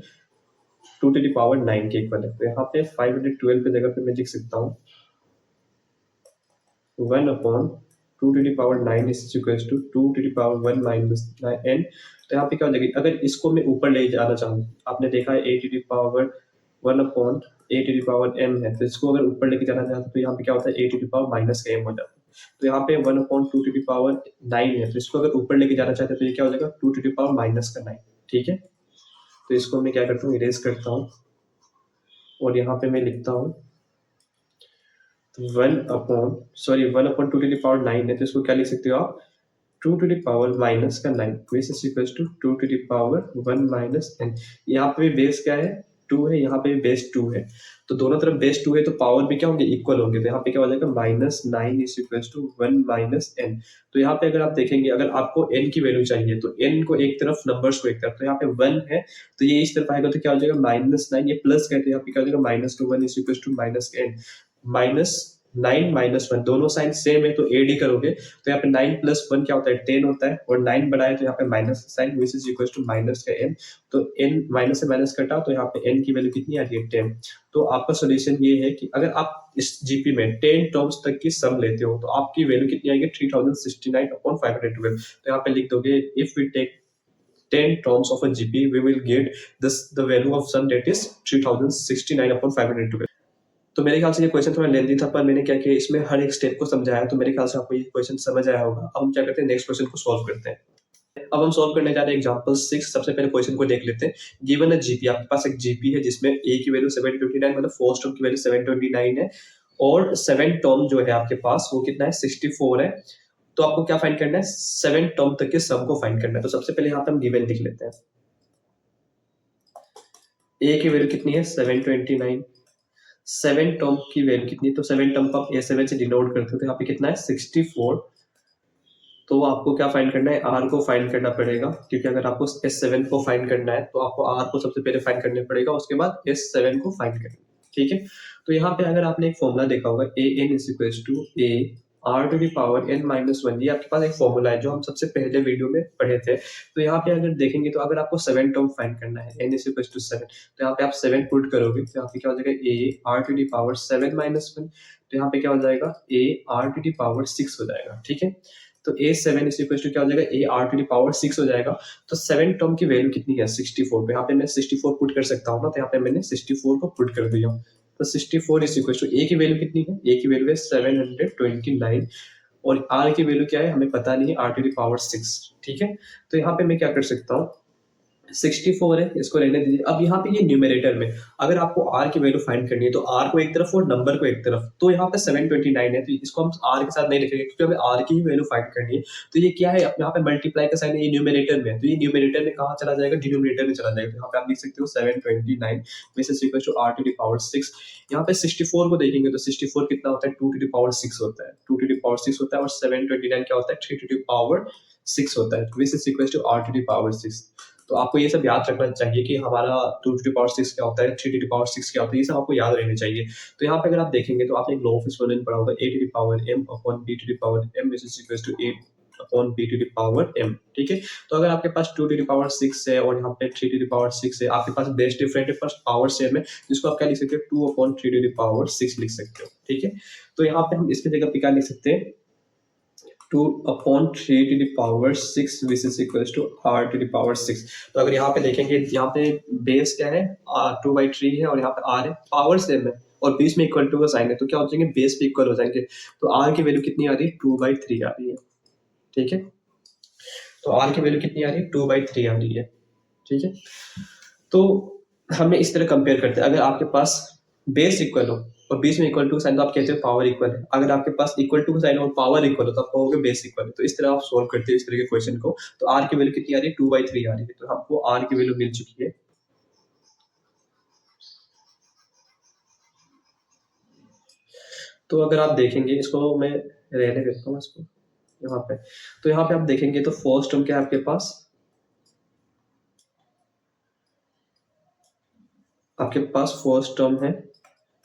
2 to the power 9 के इक्वल है। तो यहाँ पे 512 की जगह पे मैं लिख सकता हूँ 1 upon 2 to the power 9 is equals to 2 to the power 1 minus n। तो यहाँ पे क्या हो जाएगी, अगर इसको मैं ऊपर ले जाना चाहूँ, आपने देखा है a to the power 1 upon a to the power m है, तो इसको अगर ऊपर लेके जाना चाहते तो यहाँ पे क्या होता है a to the power minus का m हो जाता है। तो यहाँ पे 1 अपॉन 2 to the power 9 है, तो इसको अगर ऊपर लेके जाना चाहते हैं तो ये क्या हो जाएगा 2 to the power माइनस का 9। ठीक है, तो इसको मैं क्या करता हूँ, इरेज करता हूँ, और यहाँ पे मैं लिखता हूँ 1 अपॉन 2 टू द पावर 9 है, तो इसको क्या लिख सकते हो आप, 2 टू द पावर माइनस का 9 which is equals to 2 to the power 1 minus n। यहाँ पे भी बेस क्या है, 2 है, यहाँ पे भी बेस 2 है, तो दोनों तरफ बेस 2 है तो पावर भी क्या होंगे, इक्वल होंगे। तो यहाँ पे क्या हो जाएगा -9 is equals to 1 minus n। तो यहाँ पे अगर आप देखेंगे, अगर आपको n की वैल्यू चाहिए तो n को एक तरफ, नंबर्स को एक तरफ, तो यहाँ पे 1 है तो ये इस तरफ आएगा तो क्या हो जाएगा -9, ये प्लस का है तो यहाँ पे क्या हो जाएगा -1 इज इक्वल्स टू -n। -9 -1 दोनों साइन सेम है तो एड ही करोगे, तो यहाँ पे 9 प्लस 1 क्या होता है 10 होता है, और 9 बड़ा है तो यहाँ पे minus sign which is equal to minus का n। तो n माइनस से माइनस कटा तो यहाँ पे n की वैल्यू कितनी आ रही है 10। तो आपका सोल्यूशन ये है कि अगर आप इस जीपी में 10 टर्म्स तक की सम लेते हो तो आपकी वैल्यू कितनी आएगी 3069 अपॉन 512। तो यहाँ पे लिख दोगे if we take 10 terms of a GP, we will get the value of sum that is 3069 upon 512। तो मेरे ख्याल से ये क्वेश्चन थोड़ा लेंदी था, पर मैंने क्या किया, इसमें हर एक स्टेप को समझाया, तो मेरे ख्याल से आपको ये क्वेश्चन समझ आया होगा। अब हम क्या करते हैं, नेक्स्ट क्वेश्चन को सॉल्व करते हैं। अब हम सॉल्व करने जा रहे हैं एग्जांपल 6। सबसे पहले क्वेश्चन को देख लेते हैं। गिवन अ जीपी, आपके पास एक जीपी है जिसमें ए की वैल्यू 729, मतलब फर्स्ट टर्म की वैल्यू 729 है, और 7 टर्म जो है आपके पास वो कितना है 64 है। तो आपको क्या फाइंड करना है, 7 टर्म तक के सम को फाइंड करना है। तो सबसे पहले यहाँ पे हम गिवन लिख लेते हैं। ए की वैल्यू कितनी है 729, 7 टर्म की वैल्यू कितनी है, तो 7 टर्म को आप A7 से डिनोट करते हो, तो यहाँ पे कितना है 64। तो आपको क्या फाइंड करना है, आर को फाइंड करना पड़ेगा, क्योंकि अगर आपको S7 को फाइंड करना है तो आपको आर को सबसे पहले फाइंड करना पड़ेगा, उसके बाद S7 को फाइंड करना। ठीक है, तो यहाँ पे अगर आपने एक फॉर्मूला देखा होगा AN is equals to A R to the power n minus 1, ये आपके पास एक फॉर्मूला है जो हम सबसे पहले वीडियो में पढ़े थे। तो यहाँ पे अगर देखेंगे तो अगर आपको 7 टर्म फाइंड करना है n इज इक्वल्स टू 7, तो यहाँ पे आप 7 पुट करोगे तो यहाँ पे क्या हो जाएगा A R to the power 7 minus 1, तो यहाँ पे क्या हो जाएगा A R to the power 6 हो जाएगा। ठीक है, तो A7 इज इक्वल टू क्या हो जाएगा A R to the power 6 हो जाएगा। तो 7 टर्म की वैल्यू कितनी है 64, तो यहाँ पे मैं 64 पुट कर सकता हूँ ना, तो यहाँ पे मैंने 64 को पुट कर दिया। तो 64 इज इक्वल टू A की वैल्यू कितनी है, A की वैल्यू है 729, और R की वैल्यू क्या है हमें पता नहीं है, R टू द पावर 6। ठीक है, तो यहाँ पे मैं क्या कर सकता हूँ, 64 है, इसको रहने दीजिए। अब यहाँ पे ये न्यूमरेटर में अगर आपको r की वैल्यू फाइंड करनी है तो r को एक तरफ और नंबर को एक तरफ, तो यहाँ पे 729 है, तो इसको हम r के साथ नहीं लिखेंगे क्योंकि हमें r की ही वैल्यू फाइंड करनी है। तो ये क्या है, यहाँ पे मल्टीप्लाई का साइन है, ये न्यूमरेटर में है, तो ये न्यूमरेटर में कहाँ चला जाएगा, डिनोमिनेटर में चला जाएगा। तो यहाँ पे आप लिख सकते हो 729 which is equal to r to the power 6। यहाँ पे 64 को देखेंगे तो 64 कितना होता है, 2 टू द पावर 6 होता है, 2 टू द पावर 6 होता है, और 729 क्या होता है, 3 टू द पावर 6 होता है, which is equal to r to the power 6। तो आपको ये सब याद रखना चाहिए कि हमारा 2 टू द पावर 6 क्या होता है, 3 टू द पावर 6 क्या होता है, ये सब आपको याद रहने चाहिए। तो यहाँ पे अगर आप देखेंगे तो आपने एक लॉ ऑफ एक्सपोनेंशियल पढ़ा होगा, a to the power m upon b to the power m is equal to a upon b to the power m। ठीक है, तो अगर आपके पास 2 टू द पावर 6 है और यहाँ पे 3 टू द पावर 6 है, आपके पास बेस डिफरेंट है, फर्स्ट पावर सेम है, जिसको आप क्या लिख सकते हो, 2 अपॉन 3 टू द पावर 6 लिख सकते हो। ठीक है, तो यहाँ पे हम इसकी जगह पे क्या लिख सकते हैं, 2 upon 3 to the power 6 which is equal to r to the power 6। तो अगर यहाँ पे देखेंगे, यहाँ पे बेस क्या है, 2/3 है और यहाँ पे r है, पावर सेम है और बीच में इक्वल टू का साइन है, तो क्या हो जाएंगे, बेस पे इक्वल हो जाएंगे। तो r की वैल्यू कितनी आ रही है, 2/3 आ रही है। ठीक है, तो r की वैल्यू कितनी आ रही है, 2/3 आ रही है। ठीक है, तो हमें इस तरह कंपेयर करते हैं, अगर आपके पास बेस इक्वल हो और बीच में इक्वल टू साइन, तो आप कहते हो पावर इक्वल है। अगर आपके पास इक्वल टू साइन और पावर इक्वल हो तो आप कहोगे बेस इक्वल है। तो इस तरह आप सोल्व करते हो इस तरह के क्वेश्चन को। तो आर की वैल्यू कितनी आ रही है, 2/3 आ रही है, तो हमको आर की वैल्यू मिल चुकी है। तो अगर आप देखेंगे, इसको मैं रहने देता हूँ इसको यहाँ पे, तो यहाँ पे आप देखेंगे तो फर्स्ट टर्म क्या है आपके पास, आपके पास फर्स्ट टर्म है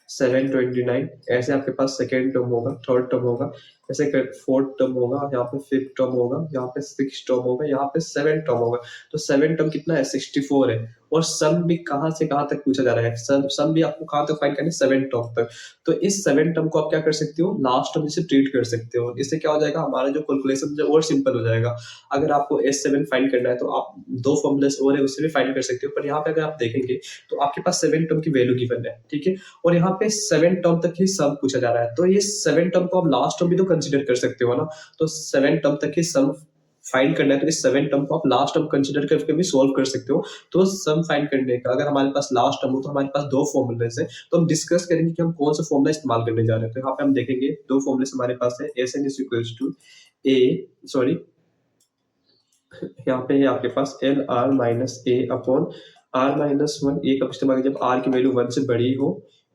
729, ऐसे आपके पास सेकेंड टर्म होगा, थर्ड टर्म होगा, ऐसे फोर्थ टर्म होगा, यहाँ पे फिफ्थ टर्म होगा, यहाँ पे सिक्स टर्म होगा, यहाँ पे सेवन टर्म होगा। तो सेवन टर्म कितना है, 64 है, और सम भी कहाँ से कहाँ तक पूछा जा रहा है, सम भी आपको कहाँ तक फाइंड करनी है, सेवन टर्म तक। तो इस सेवन टर्म को आप क्या कर सकते हो, लास्ट टर्म से ट्रीट कर सकते हो। इससे क्या हो जाएगा, हमारा जो कैलकुलेशन जो और सिंपल हो जाएगा। अगर आपको S7 फाइंड करना है तो आप दो फॉर्मूलेस और है, उससे भी फाइंड कर सकते हो। पर यहाँ पे अगर आप देखेंगे तो आपके पास सेवन टर्म की वैल्यू गिवन है। ठीक है, और यहाँ पे सेवन टर्म तक ही सम पूछा जा रहा है, तो ये सेवन टर्म को आप लास्ट टर्म भी तो कंसीडर कर सकते हो ना। तो सेवन टर्म तक ही सम फाइंड करना है, तो इस सेवन टर्म को आप लास्ट टर्म कंसीडर करके भी सोल्व कर सकते हो। तो सम फाइंड करने का अगर हमारे पास लास्ट टर्म हो तो हमारे पास दो फॉर्मूलेस है, तो हम डिस्कस करेंगे कि हम कौन सा फॉर्मूला इस्तेमाल करने जा रहे हैं। तो यहाँ पे हम देखेंगे दो फॉर्मूलेस हमारे पास है, S N is equals to A, sorry यहाँ पे है आपके पास L R minus A upon R minus one. A कब इस्तेमाल जब आर की वैल्यू वन से बड़ी हो,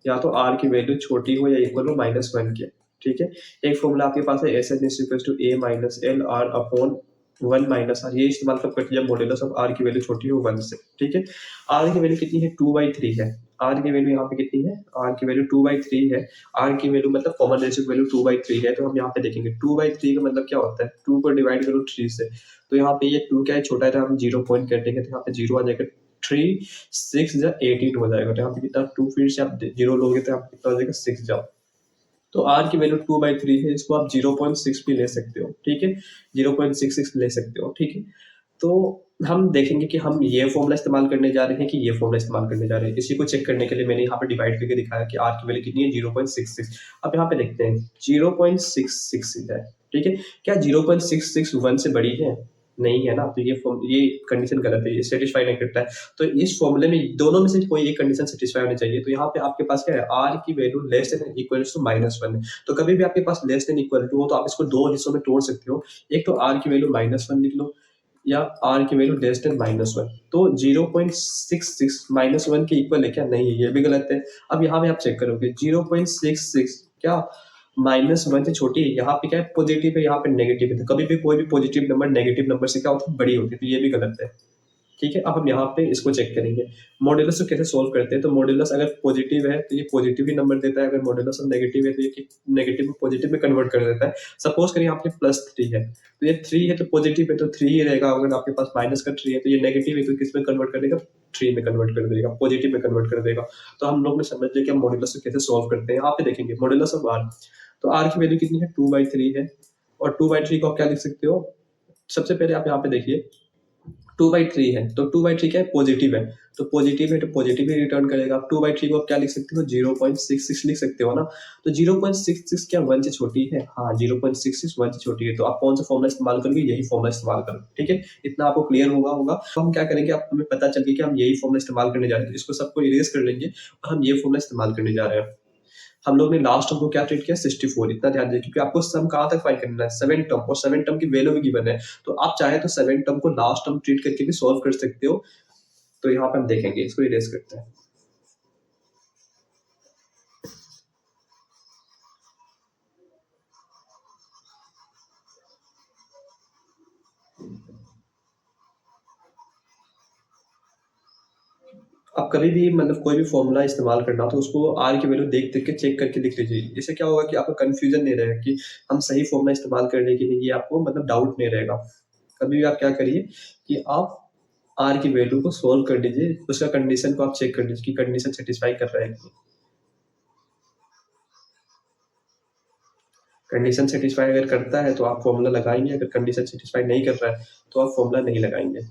या तो आर की वैल्यू छोटी हो या इक्वल हो -1 के। ठीक है, एक फॉर्मूला आपके पास है S N is equal to A minus L R upon 1 minus R. ये इस्तेमाल कब करते हैं, जब मॉड्यूलस ऑफ आर की वैल्यू छोटी हो 1 से। ठीक है, आर की वैल्यू कितनी है, 2/3 है। आर की वैल्यू यहाँ पे कितनी है, आर की वैल्यू 2/3 है। आर की वैल्यू मतलब कॉमन रेशियो वैल्यू 2/3 है, तो हम यहाँ पे देखेंगे 2/3 का मतलब क्या होता है, 2 को डिवाइड करो 3 से, तो यहाँ पे ये 2 क्या है, छोटा है, तो हम 0 पॉइंट कर देंगे, तो यहाँ पे 0 आ जाएगा। 3 6 या 18 हो जाएगा, तो यहाँ पे कितना 2, फिर से आप 0 लोगे तो यहाँ पे कितना हो जाएगा 6 जाओ। तो आर की वैल्यू 2/3 है, इसको आप 0.6 भी ले सकते हो। ठीक है, 0.66 ले सकते हो। ठीक है, तो हम देखेंगे कि हम ये फॉर्मूला इस्तेमाल करने जा रहे हैं कि ये फॉर्मूला इस्तेमाल करने जा रहे हैं। इसी को चेक करने के लिए मैंने यहाँ पे डिवाइड करके दिखाया कि आर की वैल्यू कितनी है, 0.66। अब यहाँ पे देखते हैं 0.66 है। ठीक है, क्या 0.66 1 से बड़ी है, नहीं है ना, तो ये कंडीशन गलत है, ये सेटिस्फाई नहीं करता है। तो इस फॉर्मूले में दोनों में से कोई एक कंडीशन सेटिस्फाई होनी चाहिए। तो यहाँ पे आपके पास क्या है, आर की value less than equal to -1 है। तो कभी भी आपके पास लेस देन इक्वल टू हो तो आप इसको दो हिस्सों में तोड़ सकते हो, एक तो आर की वैल्यू -1 लिख लो, या आर की वैल्यू लेस देन -1। तो 0.66 -1 के इक्वल है क्या, नहीं है, ये भी गलत है। अब यहाँ पे आप चेक करोगे 0.66 क्या -1 से छोटी है, यहाँ पे क्या है पॉजिटिव है, यहाँ पे नेगेटिव है। तो कभी भी कोई भी पॉजिटिव नंबर नेगेटिव नंबर से क्या होता है, बड़ी होती है, तो ये भी गलत है। ठीक है, अब हम यहाँ पे इसको चेक करेंगे मॉड्यूलस को कैसे सोल्व करते हैं। तो मॉड्यूलस अगर पॉजिटिव है तो ये पॉजिटिव ही नंबर देता है, अगर मॉड्यूलस नेगेटिव है तो ये नेगेटिव को पॉजिटिव में कन्वर्ट कर देता है। सपोज करिए आपके +3 है, तो ये 3 है तो पॉजिटिव है तो 3 ही रहेगा। अगर आपके पास -3 है तो ये नेगेटिव है तो किस में कन्वर्ट कर देगा, 3 में कन्वर्ट कर देगा, पॉजिटिव में कन्वर्ट कर देगा। तो हम लोग ने समझ लिया कि हम मॉड्यूलस को कैसे सोल्व करते हैं। यहाँ पे देखेंगे मॉड्यूलस ऑफ आर, तो आर की वैल्यू कितनी है, 2/3 है, और 2/3 को आप क्या लिख सकते हो, सबसे पहले आप यहाँ पे देखिए 2/3 है, तो 2/3 क्या है, पॉजिटिव है, तो पॉजिटिव है तो पॉजिटिव ही रिटर्न करेगा। आप 2/3 को आप क्या लिख सकते हो, 0.66 लिख सकते हो ना। तो 0.66 क्या 1 से छोटी है, हाँ 0.66 1 से छोटी है, तो आप कौन सा फॉर्मूला इस्तेमाल करोगे, यही फॉर्मूला इस्तेमाल करो। ठीक है, इतना आपको क्लियर होगा। तो हम क्या करेंगे, आप हमें पता चल गया कि हम यही फॉर्मूला इस्तेमाल करने जा रहे हैं, तो इसको सबको इरेज कर लेंगे और हम ये फॉर्मूला इस्तेमाल करने जा रहे हैं। हम लोग ने लास्ट टर्म को क्या ट्रीट किया, 64। इतना ध्यान दें, क्योंकि आपको सम कहाँ तक फाइंड करना है, 7 टर्म, और 7 टर्म की वैल्यू भी गिवन है। तो आप चाहे तो 7 टर्म को लास्ट टर्म ट्रीट करके भी सॉल्व कर सकते हो। तो यहाँ पे हम देखेंगे, इसको इरेज करते हैं। आप कभी भी मतलब कोई भी फॉर्मूला इस्तेमाल करना तो उसको आर की वैल्यू देख देख के चेक करके लिख लीजिए। इससे क्या होगा कि आपको कंफ्यूजन नहीं रहेगा कि हम सही फॉर्मूला इस्तेमाल कर रहे हैं कि नहीं, ये आपको मतलब डाउट नहीं रहेगा। कभी भी आप क्या करिए कि आप आर की वैल्यू को सोल्व कर लीजिए, उसका कंडीशन को आप चेक कर लीजिए कि कंडीशन सेटिस्फाई कर रहा है कि नहीं। कंडीशन सेटिस्फाई अगर करता है तो आप फॉर्मूला लगाएंगे, अगर कंडीशन सेटिस्फाई नहीं कर रहा है तो आप फॉर्मूला नहीं लगाएंगे।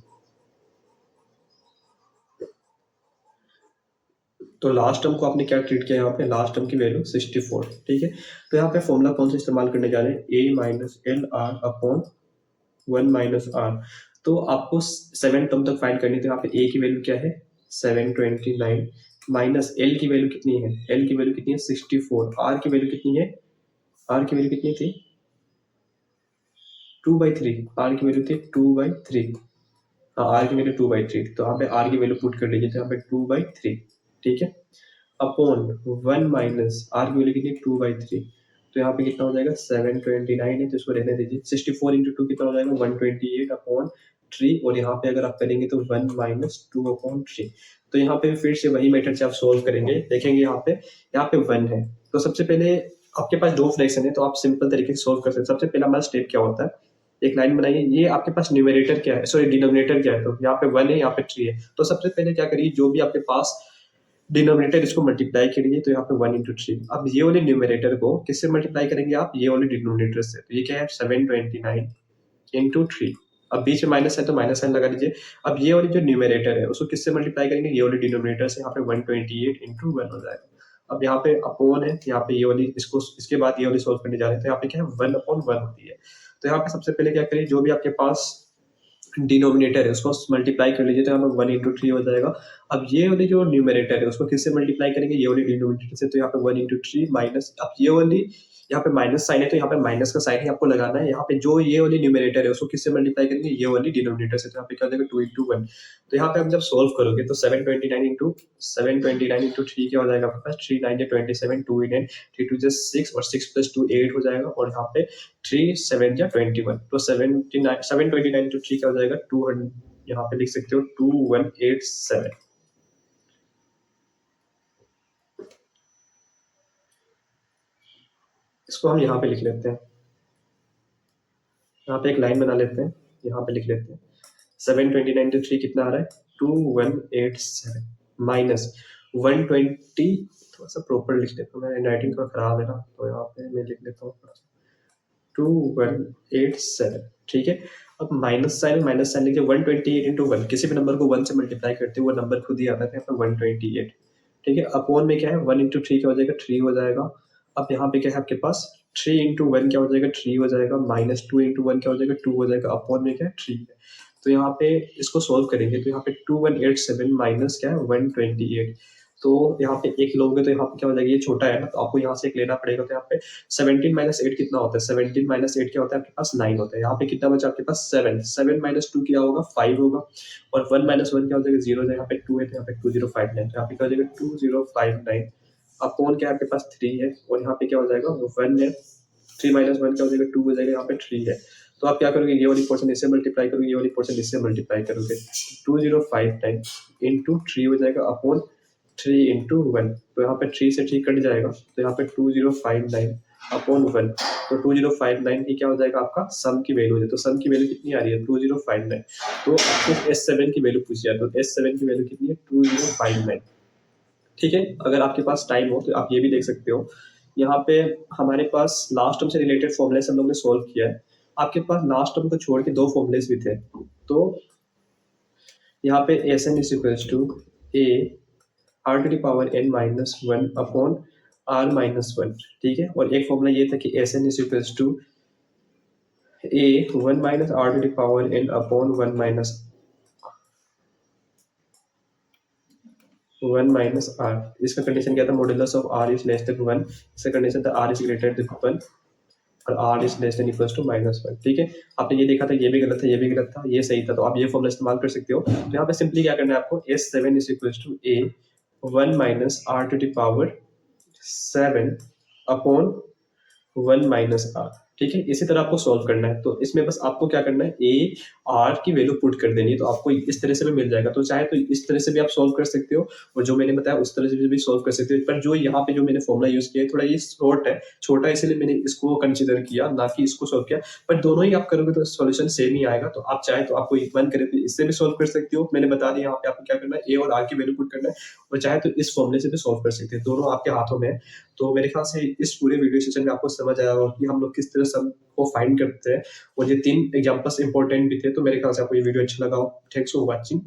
तो लास्ट टर्म को आपने क्या ट्रीट किया, यहाँ पे लास्ट टर्म की वैल्यू 64। ठीक है, तो यहाँ पे फॉर्मूला कौन सा इस्तेमाल करने जा रहे हैं, A minus L R upon 1 - R. तो आपको 7 टर्म तक फाइंड करनी है, तो यहाँ पे ए की वैल्यू क्या है, 729, माइनस एल की वैल्यू कितनी है, एल की वैल्यू कितनी है 64, आर की वैल्यू कितनी है, आर की वैल्यू कितनी थी 2/3, आर की वैल्यू थी 2/3। हाँ, आर की वैल्यू 2/3, तो यहाँ पे आर की वैल्यू पुट कर लीजिए, तो यहाँ पे 2/3। ठीक है, अपॉन 1 माइनस आर की वैल्यू कितनी 2/3, तो यहाँ पे कितना हो जाएगा 729 है, तो इसको रहने दीजिए। 64 इंटू 2 कितना हो जाएगा 128 अपॉन 3, और यहाँ पे अगर आप करेंगे तो 1 माइनस 2/3। तो यहाँ पे फिर से वही मेथड से आप सोल्व करेंगे, देखेंगे यहाँ पे 1 है। तो सबसे पहले आपके पास दो फ्रैक्शन है, तो आप सिंपल तरीके से सोल्व कर सकते हैं। सबसे पहला हमारा स्टेप क्या होता है, एक लाइन बनाइए, ये आपके पास न्यूमरेटर क्या है, सॉरी डिनोमिनेटर क्या है, तो यहाँ पे 1 है, यहाँ पे 3 है। तो सबसे पहले क्या करिए, जो भी आपके पास डिनोमिनेटर इसको मल्टीप्लाई करिए, तो यहाँ पे 1 × 3। अब ये वाले न्यूमरेटर को किससे मल्टीप्लाई करेंगे आप, ये वाले डिनोमिनेटर से, तो ये क्या है 729 × 3। अब बीच में माइनस है तो माइनस साइन लगा दीजिए। अब ये वाली जो न्यूमरेटर है उसको किससे मल्टीप्लाई करेंगे, ये वाले डिनोमिनेटर से, यहाँ पे 128 × 1 हो जाएगा। अब यहाँ पे अपॉन है, यहाँ पे ये वाली, इसको इसके बाद ये वाली सोल्व करने जा रहे हैं, तो यहाँ पे क्या है 1/1 होती है। तो यहाँ पे सबसे पहले क्या करिए, जो भी आपके पास डिनोमिनेटर है उसको मल्टीप्लाई कर लीजिए, तो यहाँ पे 1 × 3 हो जाएगा। अब ये वाली जो न्यूमरेटर है उसको किससे मल्टीप्लाई करेंगे, ये वाली डिनोमिनेटर से, तो यहाँ पे 1 × 3 माइनस, अब ये वाली यहाँ पे माइनस साइन है, तो यहाँ पे माइनस का साइन ही आपको लगाना है। यहाँ पे जो ये वाली न्यूमरेटर है उसको किससे मल्टीप्लाई करेंगे, ये वाली डिनोमिनेटर से, तो यहाँ पे क्या हो जाएगा 2 × 1। तो यहाँ पे हम जब सोल्व करोगे तो 729 × 3 क्या हो जाएगा आपके पास, 3 9 27, 2 9 3 2 6, और 6 + 2 8 हो जाएगा, और यहाँ पे 3 7 21, तो 729 × 3 क्या हो जाएगा 200, यहाँ पे लिख सकते हो 2187। इसको हम यहाँ पे लिख लेते हैं, यहाँ पे एक लाइन बना लेते हैं, यहाँ पे लिख लेते हैं 729 × 3 कितना आ रहा है 2187, माइनस 120, थोड़ा सा प्रॉपर लिख लेता हूँ, मेरा राइटिंग थोड़ा खराब है ना, तो यहाँ पे मैं लिख लेता हूँ 2187। ठीक है, अब माइनस साइन लिखिए, 128 × 1, किसी भी नंबर को 1 से मल्टीप्लाई करते हैं वो नंबर खुद ही आता है, यहाँ पे 128। ठीक है, अपॉन में क्या है 1 × 3 क्या हो जाएगा 3 हो जाएगा। अब यहाँ पे क्या है आपके पास 3 × 1 क्या हो जाएगा 3 हो जाएगा, माइनस 2 × 1 क्या हो जाएगा 2 हो जाएगा, अपॉन में क्या है 3 है। तो यहाँ पे इसको सोल्व करेंगे, तो यहाँ पे 2187 माइनस क्या है 128, तो यहाँ पे एक लोगे तो यहाँ पे क्या हो जाएगा, ये छोटा है ना, तो आपको यहाँ से एक लेना पड़ेगा, तो यहाँ पे 17 - 8 कितना होता है, 17 - 8 क्या होता है आपके पास 9 होता है। यहाँ पे कितना बचा आपके पास 7, 7 - 2 क्या होगा 5 होगा, और 1 - 1 क्या हो जाएगा 0 हो जाएगा, यहाँ पे 2 है तो यहाँ पे 2059, तो यहाँ पे क्या हो जाएगा 2059, अपॉन क्या है आपके पास 3 है, और यहाँ पे क्या हो जाएगा 1 है, 3 - 1 क्या हो जाएगा 2 हो जाएगा, यहाँ पे 3 है। तो आप क्या करोगे, ये वाली पोर्शन इससे मल्टीप्लाई करोगे, ये वाली पोर्शन इससे मल्टीप्लाई करोगे, 2059 × 3 हो जाएगा, अपॉन 3 × 1, तो यहाँ पे 3 से 3 कट जाएगा, तो यहाँ पे 2059 अपॉन 1, तो 2059 ही क्या हो जाएगा आपका सम की वैल्यू है। तो सम की वैल्यू कितनी आ रही है 2059, तो आपको S7 की वैल्यू पूछी जाए, तो S7 की वैल्यू कितनी है 2059। ठीक है, अगर आपके पास टाइम हो तो आप ये भी देख सकते हो, यहाँ पे हमारे पास लास्ट टर्म से रिलेटेड फॉर्मूले हम लोग ने सोल्व किया है। आपके पास लास्ट टर्म को छोड़ के दो फॉर्मूलेस भी थे, तो यहाँ पे S N is equals to A R to the power N minus one upon R minus one, ठीक है। और एक फॉर्मूला ये था कि S N is equals to A one minus R to the power N upon one minus R. इसका condition क्या था, modulus of R is less than one. इसका कंडीशन था R is greater than one और R is less than equals to minus one, ठीक है। आपने ये देखा था, ये भी गलत था, ये भी गलत था, ये सही था, तो आप ये फॉर्मूला इस्तेमाल कर सकते हो। तो यहाँ पे सिंपली क्या करना है आपको, S seven is equals to A one minus R to the power seven upon one minus R, ठीक है। इसी तरह आपको सॉल्व करना है। तो इसमें बस आपको क्या करना है, ए आर की वैल्यू पुट कर देनी है, तो आपको इस तरह से भी मिल जाएगा। तो चाहे तो इस तरह से भी आप सॉल्व कर सकते हो और जो मैंने बताया उस तरह से भी सॉल्व कर सकते हो। पर जो यहाँ पे जो मैंने फॉर्मूला यूज किया है थोड़ा ये शॉर्ट है, छोटा, इसलिए मैंने इसको कंसिडर किया, ना कि इसको सॉल्व किया। पर दोनों ही आप करोगे तो सोल्यूशन सेम ही आएगा। तो आप चाहे तो आपको एक मन करे तो इससे भी सॉल्व कर सकते हो, मैंने बता दिया यहाँ पे आपको क्या करना है, ए और आर की वैल्यू पुट करना है, और चाहे तो इस फॉर्मूले से भी सॉल्व कर सकते हैं, दोनों आपके हाथों में है। तो मेरे ख्याल से इस पूरे वीडियो सेशन में आपको समझ आया होगा कि हम लोग किस तरह सम को फाइंड करते हैं, और ये 3 एग्जांपल्स इंपॉर्टेंट भी थे। तो मेरे ख्याल से आपको ये वीडियो अच्छा लगा हो। Thanks for watching.